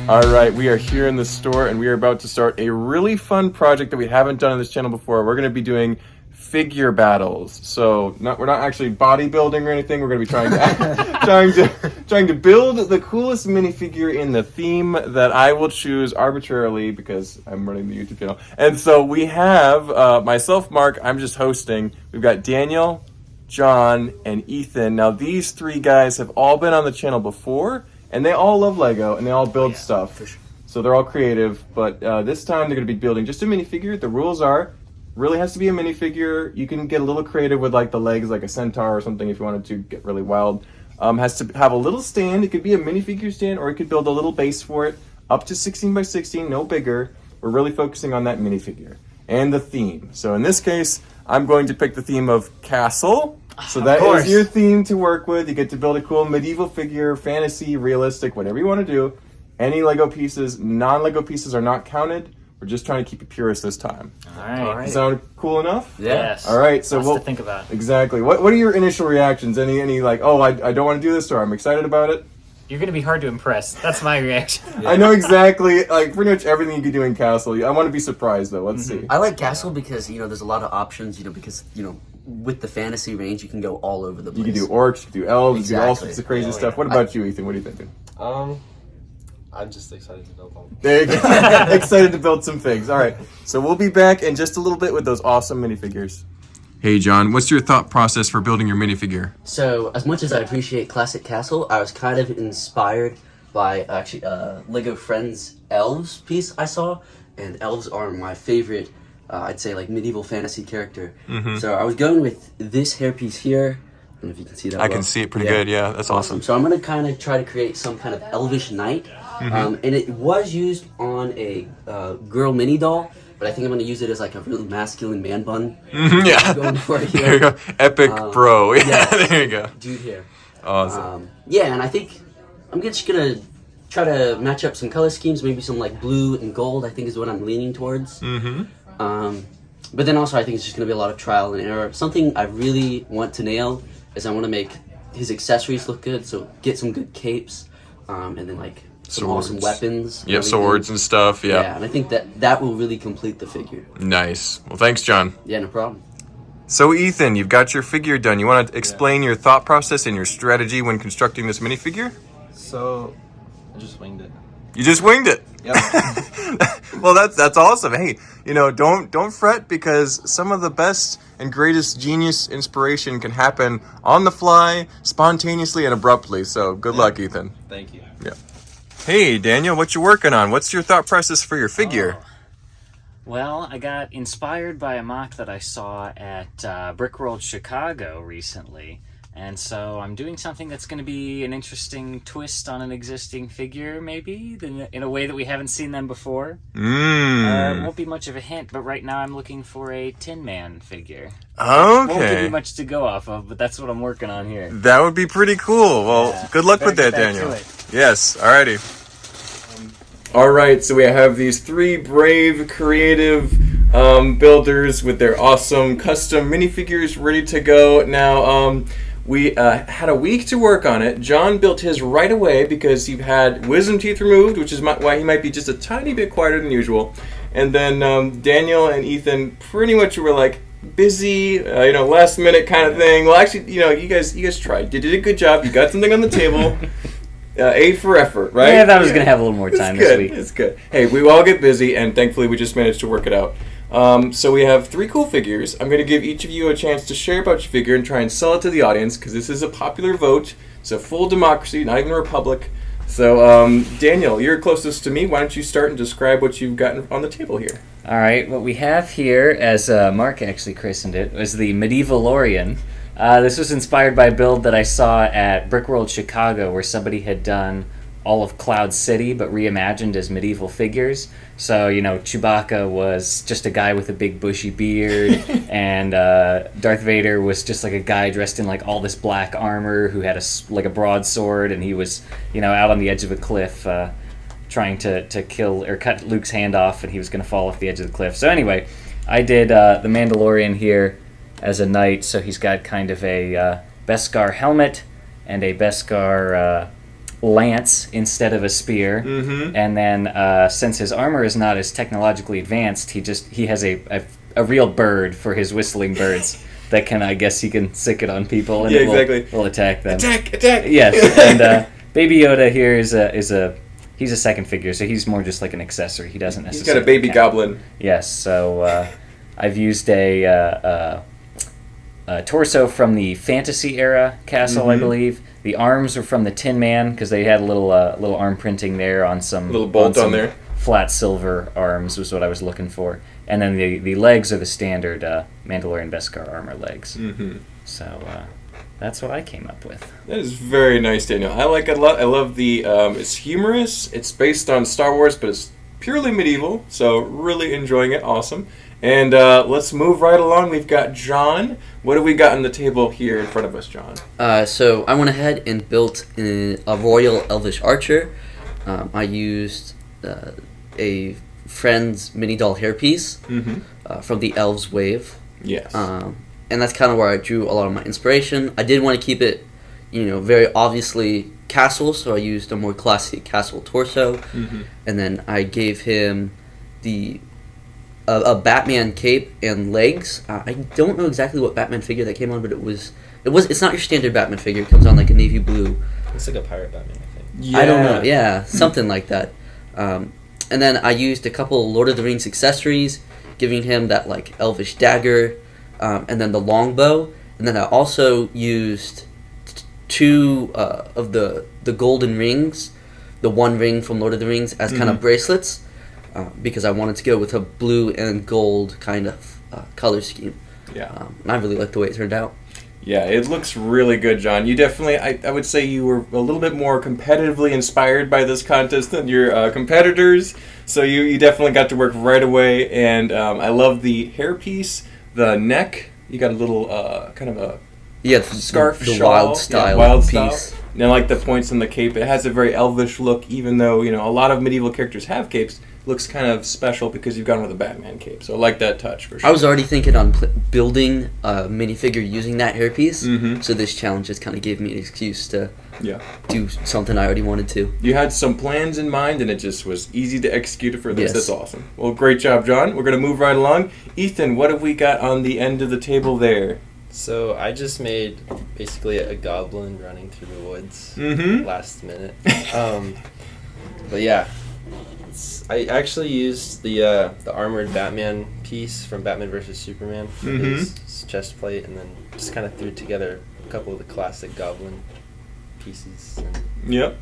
All right, we are here in the store and we are about to start a really fun project that we haven't done on this channel before. We're going to be doing figure battles. So we're not actually bodybuilding or anything. We're going to be trying to build the coolest minifigure in the theme that I will choose arbitrarily because I'm running the YouTube channel. And so we have myself, Mark. I'm just hosting. We've got Daniel, John, and Ethan. Now these three guys have all been on the channel before, and they all love Lego and they all build stuff. Sure. So they're all creative. But this time they're going to be building just a minifigure. The rules are, really has to be a minifigure. You can get a little creative with like the legs, like a centaur or something if you wanted to get really wild. Has to have a little stand. It could be a minifigure stand, or you could build a little base for it, up to 16 by 16, no bigger. We're really focusing on that minifigure and the theme. So in this case, I'm going to pick the theme of castle. So that is your theme to work with. You get to build a cool medieval figure, fantasy, realistic, whatever you want to do. Any Lego pieces, non-Lego pieces are not counted. We're just trying to keep it purist this time. All right. Sound cool enough? Yes. All right. So we'll to think about. Exactly. What are your initial reactions? Any like, oh, I don't want to do this, or I'm excited about it? You're going to be hard to impress. That's my reaction. Yeah. I know exactly, like pretty much everything you can do in Castle. I want to be surprised though. Let's see. I like Castle because there's a lot of options. Because with the fantasy range, you can go all over the place. You can do orcs, you can do elves, you can do all sorts of crazy stuff. What about you, Ethan? What are you thinking? I'm just excited to build one. There you go. Excited to build some things. All right. So we'll be back in just a little bit with those awesome minifigures. Hey, John, what's your thought process for building your minifigure? So, as much as I appreciate Classic Castle, I was kind of inspired by actually Lego Friends Elves piece I saw. And elves are my favorite, I'd say, like medieval fantasy character. Mm-hmm. So I was going with this hairpiece here. I don't know if you can see that. I can see it pretty good. Yeah, that's awesome. So I'm going to kind of try to create some kind of elvish knight. Mm-hmm. And it was used on a girl mini doll, but I think I'm going to use it as like a really masculine man bun. Mm-hmm, yeah. Going for it here. There you go. Epic bro. Yeah, yes. There you go. Dude here. Awesome. Yeah, and I think I'm just going to try to match up some color schemes, maybe some like blue and gold, I think is what I'm leaning towards. Mm-hmm. But then also I think it's just going to be a lot of trial and error. Something I really want to nail is I want to make his accessories look good, so get some good capes, and then like some awesome weapons. Yeah, swords and stuff, yeah. Yeah, and I think that will really complete the figure. Nice. Well, thanks, John. Yeah, no problem. So, Ethan, you've got your figure done. You want to explain your thought process and your strategy when constructing this minifigure? So, I just winged it. You just winged it. Yep. Well, that's awesome. Hey, don't fret, because some of the best and greatest genius inspiration can happen on the fly, spontaneously and abruptly. So good luck, Ethan. Thank you. Yeah. Hey, Daniel, what you working on? What's your thought process for your figure? Well, I got inspired by a mock that I saw at Brick World Chicago recently. And so I'm doing something that's going to be an interesting twist on an existing figure, maybe, in a way that we haven't seen them before. It won't be much of a hint, but right now I'm looking for a Tin Man figure. Okay. Won't give you much to go off of, but that's what I'm working on here. That would be pretty cool. Well, good luck with that, Daniel. Yes, alrighty. Alright, so we have these three brave, creative builders with their awesome custom minifigures ready to go. Now, we had a week to work on it. John built his right away because he had wisdom teeth removed, which is why he might be just a tiny bit quieter than usual. And then Daniel and Ethan pretty much were like busy, last minute kind of thing. Well, actually, you guys tried. You did a good job. You got something on the table. A for effort, right? Yeah, I thought I was going to have a little more time this week. It's good. Hey, we all get busy, and thankfully we just managed to work it out. So we have three cool figures. I'm going to give each of you a chance to share about your figure and try and sell it to the audience, because this is a popular vote. It's a full democracy, not even a republic. So, Daniel, you're closest to me. Why don't you start and describe what you've got on the table here? All right, what we have here, as Mark actually christened it, was the Medievalorian. This was inspired by a build that I saw at Brick World Chicago, where somebody had done all of Cloud City, but reimagined as medieval figures. So, Chewbacca was just a guy with a big bushy beard, and Darth Vader was just like a guy dressed in like all this black armor who had a broadsword, and he was, out on the edge of a cliff trying to kill or cut Luke's hand off, and he was going to fall off the edge of the cliff. So anyway, I did the Mandalorian here as a knight, so he's got kind of a Beskar helmet and a Beskar lance instead of a spear, Mm-hmm. and then since his armor is not as technologically advanced, he has a real bird for his whistling birds that can, I guess, he can sick it on people and Yeah, it exactly. will attack them. Attack! Yes, and Baby Yoda here is he's a second figure, so he's more just like an accessory. He doesn't He's necessarily got a baby count. goblin. Yes, so I've used a torso from the Fantasy era castle, I Mhm. believe. The arms were from the Tin Man because they had a little arm printing there on some Little bolt on some there. flat silver arms was what I was looking for, and then the legs are the standard Mandalorian Beskar armor legs. Mm-hmm. So that's what I came up with. That is very nice, Daniel. I like it a lot. I love the. It's humorous. It's based on Star Wars, but it's purely medieval. So really enjoying it. Awesome. And let's move right along. We've got John. What do we got on the table here in front of us, John? So I went ahead and built a Royal Elvish Archer. I used a friend's mini doll hairpiece Mm-hmm. from the Elves Wave. Yes. And that's kind of where I drew a lot of my inspiration. I did want to keep it, very obviously castle, so I used a more classic castle torso. Mm-hmm. And then I gave him a Batman cape and legs. I don't know exactly what Batman figure that came on, but it's not your standard Batman figure. It comes on like a navy blue. It's like a pirate Batman, I think. Yeah. I don't know. Yeah, something like that. And then I used a couple Lord of the Rings accessories, giving him that like elvish dagger, and then the longbow. And then I also used two of the golden rings, the one ring from Lord of the Rings, as kind of bracelets, because I wanted to go with a blue and gold kind of color scheme. Yeah. And I really like the way it turned out. Yeah, it looks really good, John. You definitely, I would say you were a little bit more competitively inspired by this contest than your competitors. So you definitely got to work right away. And I love the hairpiece, the neck. You got a little kind of a Yeah, scarf, the shawl. wild style Yeah, wild piece. style. And I like the points on the cape. It has a very elvish look, even though, a lot of medieval characters have capes. Looks kind of special because you've gone with a Batman cape. So I like that touch for sure. I was already thinking on building a minifigure using that hairpiece, Mhm. so this challenge just kind of gave me an excuse to Yeah. do something I already wanted to. You had some plans in mind, and it just was easy to execute for this. Yes. That's awesome. Well, great job, John. We're going to move right along. Ethan, what have we got on the end of the table there? So I just made basically a goblin running through the woods Mm-hmm. last minute. But yeah, I actually used the armored Batman piece from Batman vs Superman for his chest plate, and then just kind of threw together a couple of the classic goblin pieces and Yep.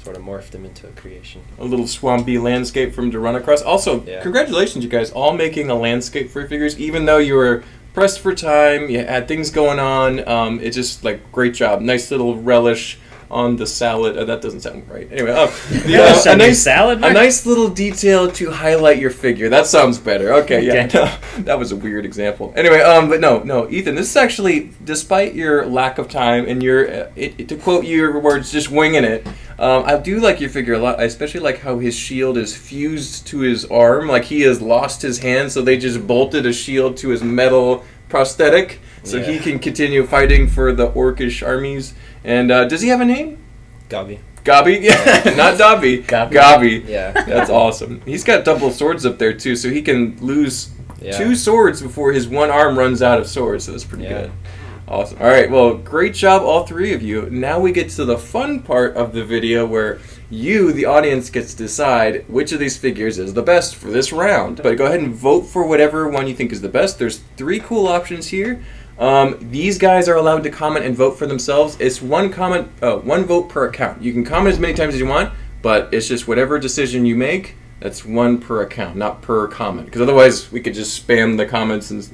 sort of morphed them into a creation. A little swampy landscape from to run across. Also, Yeah. congratulations, you guys, all making a landscape for your figures, even though you were pressed for time, you had things going on. It's just great job. Nice little relish on the salad. That doesn't sound right. Anyway, Relish on your salad, a Mark? nice little detail to highlight your figure. That sounds better. Okay, yeah. Okay. That was a weird example. Anyway, but no, Ethan, this is actually, despite your lack of time and your, to quote your words, just winging it, I do like your figure a lot. I especially like how his shield is fused to his arm. Like he has lost his hand, so they just bolted a shield to his metal prosthetic, so he Yeah. can continue fighting for the orcish armies. And does he have a name? Gabi. Gabi? Yeah, not Dobby. Gabi. Gabi. Yeah. That's awesome. He's got double swords up there too, so he can lose Yeah. 2 swords before his one arm runs out of swords. So that's pretty Yeah. good. Awesome. All right. Well, great job, all 3 of you. Now we get to the fun part of the video where you, the audience, gets to decide which of these figures is the best for this round. But go ahead and vote for whatever one you think is the best. There's 3 cool options here. These guys are allowed to comment and vote for themselves. It's one vote per account. You can comment as many times as you want, but it's just whatever decision you make, that's 1 per account, not per comment. Because otherwise, we could just spam the comments and,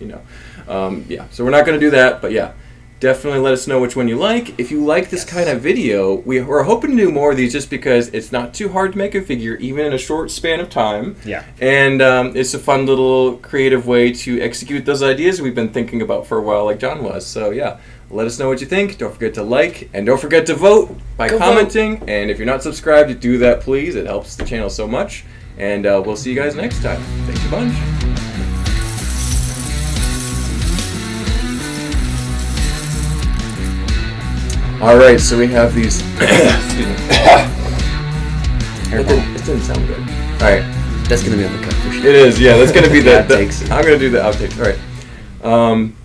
yeah. So we're not going to do that, but yeah. Definitely let us know which one you like. If you like this kind of video, we're hoping to do more of these just because it's not too hard to make a figure, even in a short span of time. Yeah. And it's a fun little creative way to execute those ideas we've been thinking about for a while, like John was. So yeah, let us know what you think. Don't forget to like, and don't forget to vote by commenting. And if you're not subscribed, do that, please. It helps the channel so much. And we'll see you guys next time. Thanks a bunch. All right, so we have these. Excuse me. It didn't sound good. All right. That's gonna be on the cut for sure. It is, yeah. That's gonna be the outtakes. I'm gonna do the outtakes. All right.